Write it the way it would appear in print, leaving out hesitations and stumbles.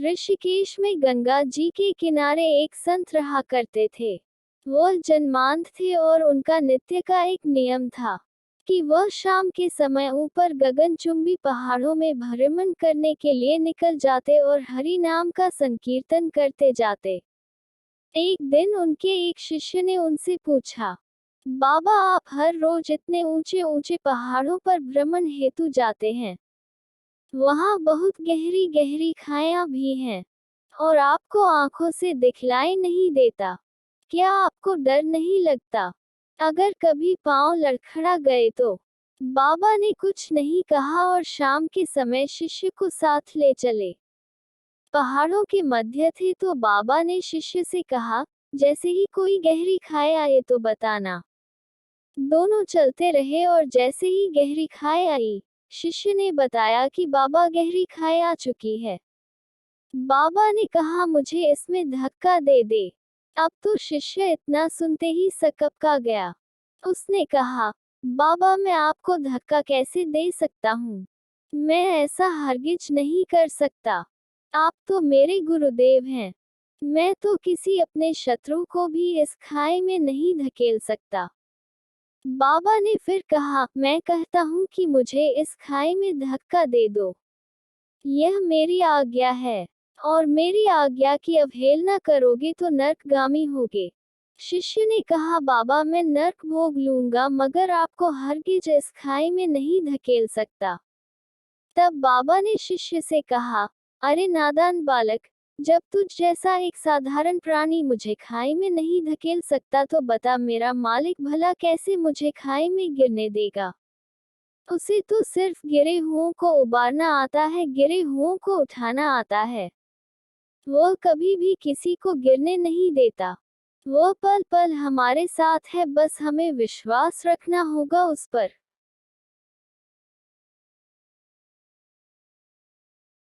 ऋषिकेश में गंगा जी के किनारे एक संत रहा करते थे। वह जन्मांध थे और उनका नित्य का एक नियम था कि वह शाम के समय ऊपर गगनचुंबी पहाड़ों में भ्रमण करने के लिए निकल जाते और हरि नाम का संकीर्तन करते जाते। एक दिन उनके एक शिष्य ने उनसे पूछा, बाबा आप हर रोज इतने ऊंचे ऊंचे पहाड़ों पर भ्रमण हेतु जाते हैं, वहां बहुत गहरी गहरी खाइयां भी हैं और आपको आंखों से दिखलाई नहीं देता, क्या आपको डर नहीं लगता अगर कभी पांव लड़खड़ा गए तो? बाबा ने कुछ नहीं कहा और शाम के समय शिष्य को साथ ले चले। पहाड़ों के मध्य थे तो बाबा ने शिष्य से कहा, जैसे ही कोई गहरी खाई आए तो बताना। दोनों चलते रहे और जैसे ही गहरी खाई आई, शिष्य ने बताया कि बाबा गहरी खाई आ चुकी है। बाबा ने कहा मुझे इसमें धक्का दे दे। अब तो शिष्य इतना सुनते ही सकपका गया। उसने कहा, बाबा मैं आपको धक्का कैसे दे सकता हूँ? मैं ऐसा हरगिज नहीं कर सकता। आप तो मेरे गुरुदेव हैं। मैं तो किसी अपने शत्रु को भी इस खाई में नहीं धकेल सकता। बाबा ने फिर कहा, मैं कहता हूँ कि मुझे इस खाई में धक्का दे दो। यह मेरी आज्ञा है और मेरी आज्ञा की अवहेलना करोगे तो नरकगामी होगे। शिष्य ने कहा, बाबा मैं नरक भोग लूंगा मगर आपको हरगिज इस खाई में नहीं धकेल सकता। तब बाबा ने शिष्य से कहा, अरे नादान बालक, जब तुझ जैसा एक साधारण प्राणी मुझे खाई में नहीं धकेल सकता तो बता मेरा मालिक भला कैसे मुझे खाई में गिरने देगा? उसे तो सिर्फ गिरे हुओं को उबारना आता है, गिरे हुओं को उठाना आता है। वह कभी भी किसी को गिरने नहीं देता। वह पल पल हमारे साथ है, बस हमें विश्वास रखना होगा उस पर।